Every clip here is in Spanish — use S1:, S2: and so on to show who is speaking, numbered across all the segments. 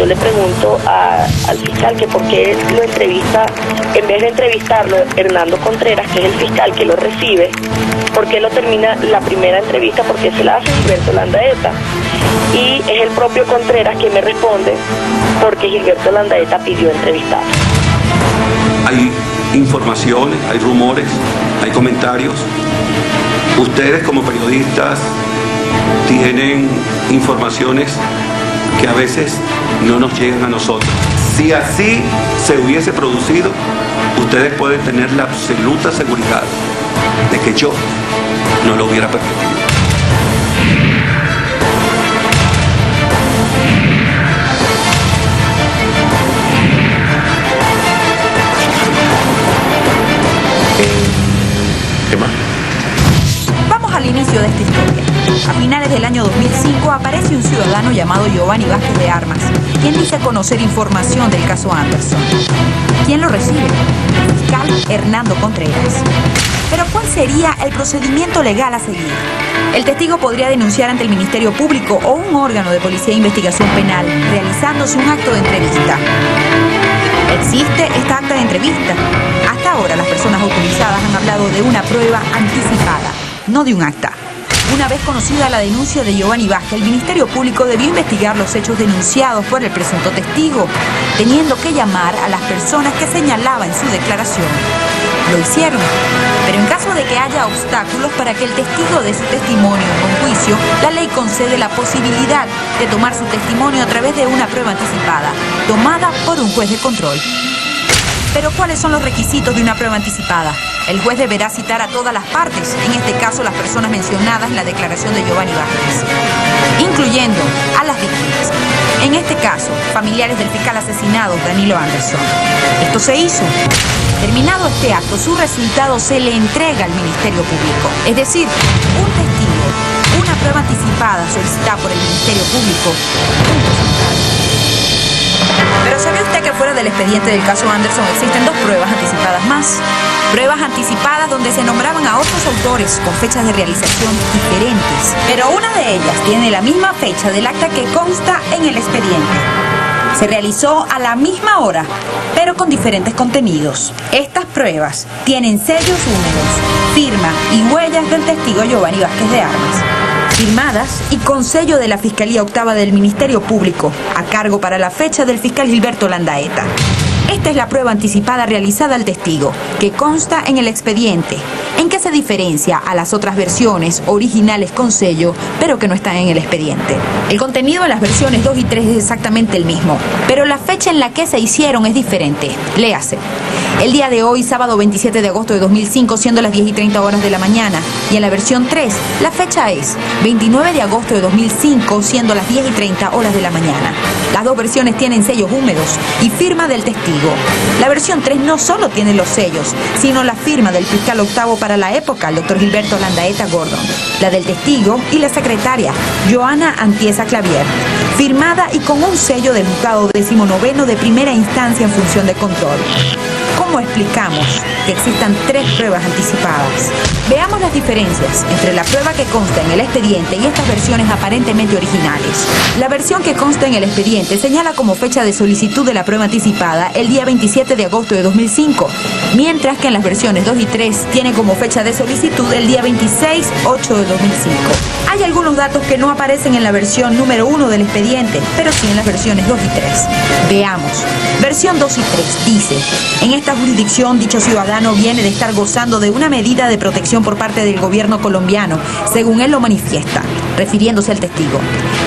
S1: yo le pregunto al fiscal que por qué lo entrevista, en vez de entrevistarlo Hernando Contreras, que es el fiscal que lo recibe, por qué lo termina la primera entrevista, porque se la hace Gilberto Landaeta. Y es el propio Contreras que me responde porque Gilberto Landaeta pidió entrevistar.
S2: Hay informaciones, hay rumores, hay comentarios. Ustedes como periodistas tienen informaciones que a veces no nos llegan a nosotros. Si así se hubiese producido, ustedes pueden tener la absoluta seguridad de que yo no lo hubiera permitido.
S3: ¿Qué más?
S4: Vamos al inicio de esta historia. A finales del año 2005 aparece un ciudadano llamado Giovanni Vázquez de Armas, quien dice conocer información del caso Anderson. ¿Quién lo recibe? El fiscal Hernando Contreras. Pero ¿cuál sería el procedimiento legal a seguir? El testigo podría denunciar ante el Ministerio Público o un órgano de policía e investigación penal, realizándose un acto de entrevista. ¿Existe esta acta de entrevista? Hasta ahora las personas autorizadas han hablado de una prueba anticipada, no de un acta. Una vez conocida la denuncia de Giovanni Vázquez, el Ministerio Público debió investigar los hechos denunciados por el presunto testigo, teniendo que llamar a las personas que señalaba en su declaración. Lo hicieron, pero en caso de que haya obstáculos para que el testigo dé su testimonio en un juicio, la ley concede la posibilidad de tomar su testimonio a través de una prueba anticipada, tomada por un juez de control. Pero ¿cuáles son los requisitos de una prueba anticipada? El juez deberá citar a todas las partes, en este caso las personas mencionadas en la declaración de Giovanni Vázquez, incluyendo a las víctimas. En este caso, familiares del fiscal asesinado Danilo Anderson. Esto se hizo. Terminado este acto, su resultado se le entrega al Ministerio Público. Es decir, un testigo, una prueba anticipada solicitada por el Ministerio Público, un resultado. Pero ¿sabe usted que fuera del expediente del caso Anderson existen dos pruebas anticipadas más? Pruebas anticipadas donde se nombraban a otros autores con fechas de realización diferentes. Pero una de ellas tiene la misma fecha del acta que consta en el expediente. Se realizó a la misma hora, pero con diferentes contenidos. Estas pruebas tienen sellos húmedos, firma y huellas del testigo Giovanni Vázquez de Armas, firmadas y con sello de la Fiscalía Octava del Ministerio Público, a cargo para la fecha del fiscal Gilberto Landaeta. Esta es la prueba anticipada realizada al testigo, que consta en el expediente. ¿En qué se diferencia a las otras versiones originales con sello, pero que no están en el expediente? El contenido en las versiones 2 y 3 es exactamente el mismo, pero la fecha en la que se hicieron es diferente. Léase. El día de hoy, sábado 27 de agosto de 2005, siendo las 10:30 horas de la mañana. Y en la versión 3, la fecha es 29 de agosto de 2005, siendo las 10:30 horas de la mañana. Las dos versiones tienen sellos húmedos y firma del testigo. La versión 3 no solo tiene los sellos, sino la firma del fiscal octavo para la época, el doctor Gilberto Landaeta Gordon, la del testigo y la secretaria, Joana Antiesa Clavier, firmada y con un sello del juzgado 19º de primera instancia en función de control. ¿Cómo explicamos que existan tres pruebas anticipadas? Veamos las diferencias entre la prueba que consta en el expediente y estas versiones aparentemente originales. La versión que consta en el expediente señala como fecha de solicitud de la prueba anticipada el día 27 de agosto de 2005, mientras que en las versiones 2 y 3 tiene como fecha de solicitud el día 26/8 de 2005. Hay algunos datos que no aparecen en la versión número 1 del expediente, pero sí en las versiones 2 y 3. Veamos. Versión 2 y 3 dice: en esta jurisdicción, dicho ciudadano viene de estar gozando de una medida de protección por parte del gobierno colombiano, según él lo manifiesta, refiriéndose al testigo.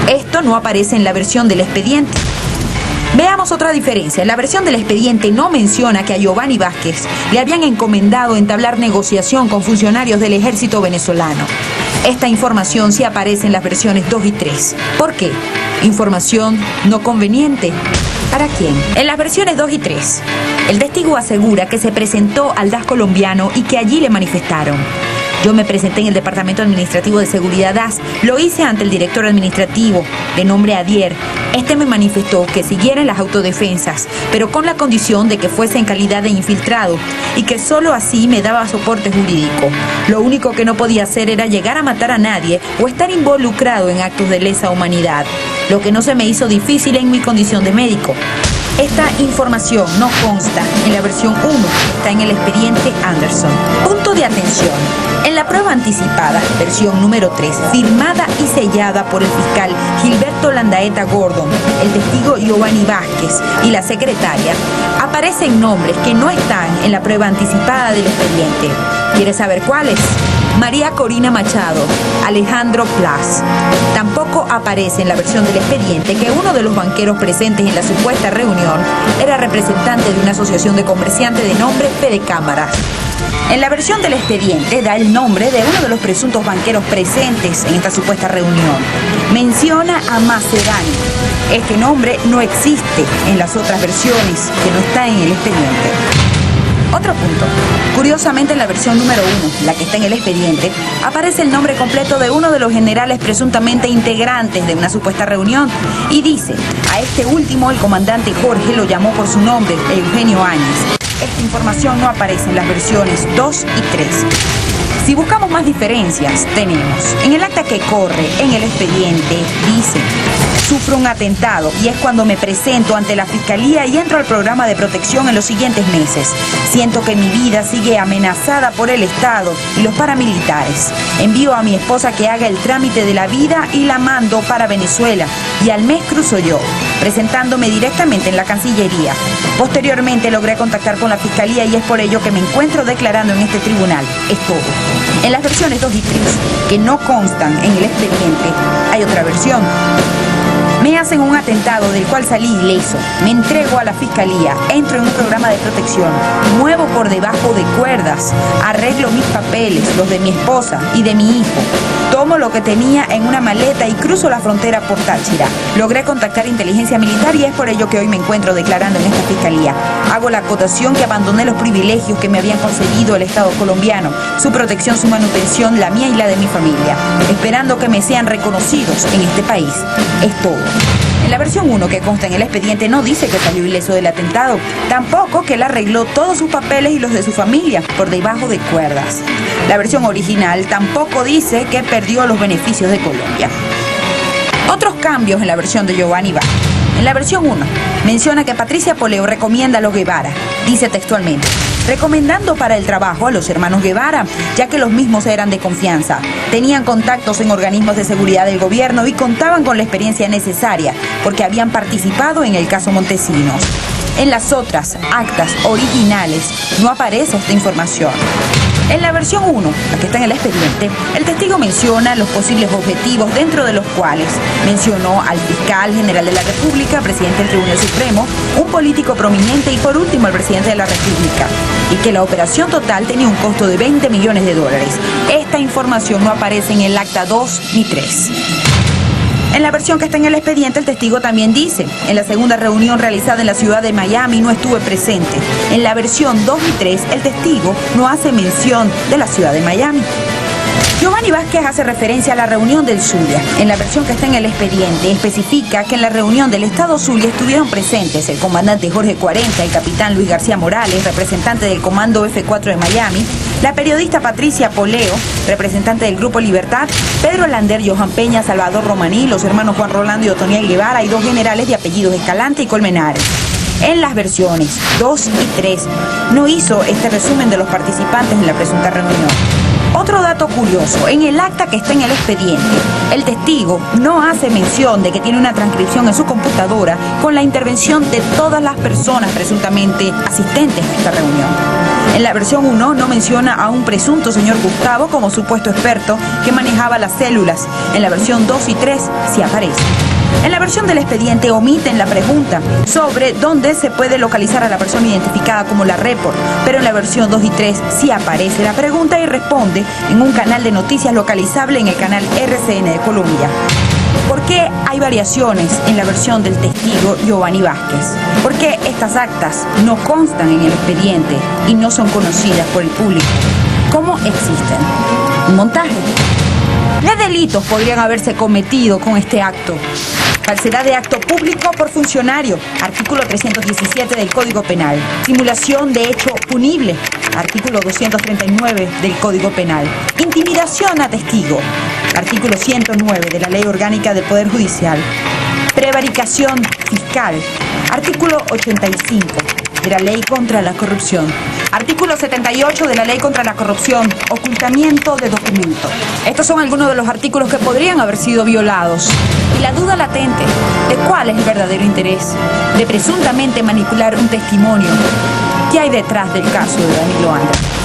S4: Esto no aparece en la versión del expediente. Veamos otra diferencia. La versión del expediente no menciona que a Giovanni Vázquez le habían encomendado entablar negociación con funcionarios del ejército venezolano. Esta información sí aparece en las versiones 2 y 3. ¿Por qué? Información no conveniente. ¿Para quién? En las versiones 2 y 3, el testigo asegura que se presentó al DAS colombiano y que allí le manifestaron: Yo me presenté en el Departamento Administrativo de Seguridad DAS, lo hice ante el director administrativo, de nombre Adier. Este me manifestó que siguiera en las autodefensas, pero con la condición de que fuese en calidad de infiltrado y que solo así me daba soporte jurídico. Lo único que no podía hacer era llegar a matar a nadie o estar involucrado en actos de lesa humanidad, lo que no se me hizo difícil en mi condición de médico. Esta información no consta en la versión 1, está en el expediente Anderson. Punto de atención. En la prueba anticipada, versión número 3, firmada y sellada por el fiscal Gilberto Landaeta Gordon, el testigo Giovanni Vázquez y la secretaria, aparecen nombres que no están en la prueba anticipada del expediente. ¿Quieres saber cuáles? María Corina Machado, Alejandro Plas. Tampoco aparece en la versión del expediente que uno de los banqueros presentes en la supuesta reunión era representante de una asociación de comerciantes de nombre Fede Cámaras. En la versión del expediente da el nombre de uno de los presuntos banqueros presentes en esta supuesta reunión. Menciona a Macerani. Este nombre no existe en las otras versiones, que no está en el expediente. Otro punto. Curiosamente, en la versión número 1, la que está en el expediente, aparece el nombre completo de uno de los generales presuntamente integrantes de una supuesta reunión y dice, a este último el comandante Jorge lo llamó por su nombre, Eugenio Áñez. Esta información no aparece en las versiones 2 y 3. Si buscamos más diferencias, tenemos en el acta que corre en el expediente, dice: sufro un atentado y es cuando me presento ante la fiscalía y entro al programa de protección en los siguientes meses. Siento que mi vida sigue amenazada por el Estado y los paramilitares. Envío a mi esposa que haga el trámite de la vida y la mando para Venezuela. Y al mes cruzo yo, presentándome directamente en la Cancillería. Posteriormente logré contactar con la fiscalía y es por ello que me encuentro declarando en este tribunal. Es todo. En las versiones 2 y 3, que no constan en el expediente, hay otra versión. Me hacen un atentado del cual salí ileso, me entrego a la fiscalía, entro en un programa de protección, muevo por debajo de cuerdas, arreglo mis papeles, los de mi esposa y de mi hijo, tomo lo que tenía en una maleta y cruzo la frontera por Táchira. Logré contactar inteligencia militar y es por ello que hoy me encuentro declarando en esta fiscalía. Hago la acotación que abandoné los privilegios que me habían concedido el Estado colombiano, su protección, su manutención, la mía y la de mi familia, esperando que me sean reconocidos en este país. Es todo. En la versión 1 que consta en el expediente no dice que salió ileso del atentado, tampoco que él arregló todos sus papeles y los de su familia por debajo de cuerdas. La versión original tampoco dice que perdió los beneficios de Colombia. Otros cambios en la versión de Giovanni Vázquez. En la versión 1 menciona que Patricia Poleo recomienda a los Guevara, dice textualmente, recomendando para el trabajo a los hermanos Guevara, ya que los mismos eran de confianza, tenían contactos en organismos de seguridad del gobierno y contaban con la experiencia necesaria, porque habían participado en el caso Montesinos. En las otras actas originales no aparece esta información. En la versión 1, la que está en el expediente, el testigo menciona los posibles objetivos, dentro de los cuales mencionó al fiscal general de la República, presidente del Tribunal Supremo, un político prominente y por último al presidente de la República, y que la operación total tenía un costo de $20 millones. Esta información no aparece en el acta 2 ni 3. En la versión que está en el expediente, el testigo también dice: en la segunda reunión realizada en la ciudad de Miami no estuve presente. En la versión 2 y 3, el testigo no hace mención de la ciudad de Miami. Giovanni Vázquez hace referencia a la reunión del Zulia. En la versión que está en el expediente especifica que en la reunión del Estado Zulia estuvieron presentes el comandante Jorge 40, el capitán Luis García Morales, representante del Comando F4 de Miami, la periodista Patricia Poleo, representante del Grupo Libertad, Pedro Lander, Johan Peña, Salvador Romaní, los hermanos Juan Rolando y Otoniel Guevara y 2 generales de apellidos Escalante y Colmenares. En las versiones 2 y 3 no hizo este resumen de los participantes en la presunta reunión. Otro dato curioso, en el acta que está en el expediente, el testigo no hace mención de que tiene una transcripción en su computadora con la intervención de todas las personas presuntamente asistentes a esta reunión. En la versión 1 no menciona a un presunto señor Gustavo como supuesto experto que manejaba las células. En la versión 2 y 3 sí aparece. En la versión del expediente omiten la pregunta sobre dónde se puede localizar a la persona identificada como la report, pero en la versión 2 y 3 sí aparece la pregunta y responde en un canal de noticias localizable en el canal RCN de Colombia. ¿Por qué hay variaciones en la versión del testigo Giovanni Vázquez? ¿Por qué estas actas no constan en el expediente y no son conocidas por el público? ¿Cómo existen? Un montaje. ¿Qué delitos podrían haberse cometido con este acto? Falsedad de acto público por funcionario, artículo 317 del Código Penal. Simulación de hecho punible, artículo 239 del Código Penal. Intimidación a testigo, artículo 109 de la Ley Orgánica del Poder Judicial. Prevaricación fiscal, artículo 85 de la Ley contra la Corrupción. Artículo 78 de la Ley contra la Corrupción, ocultamiento de documentos. Estos son algunos de los artículos que podrían haber sido violados. Y la duda latente de cuál es el verdadero interés de presuntamente manipular un testimonio. ¿Qué hay detrás del caso de Danilo Anderson?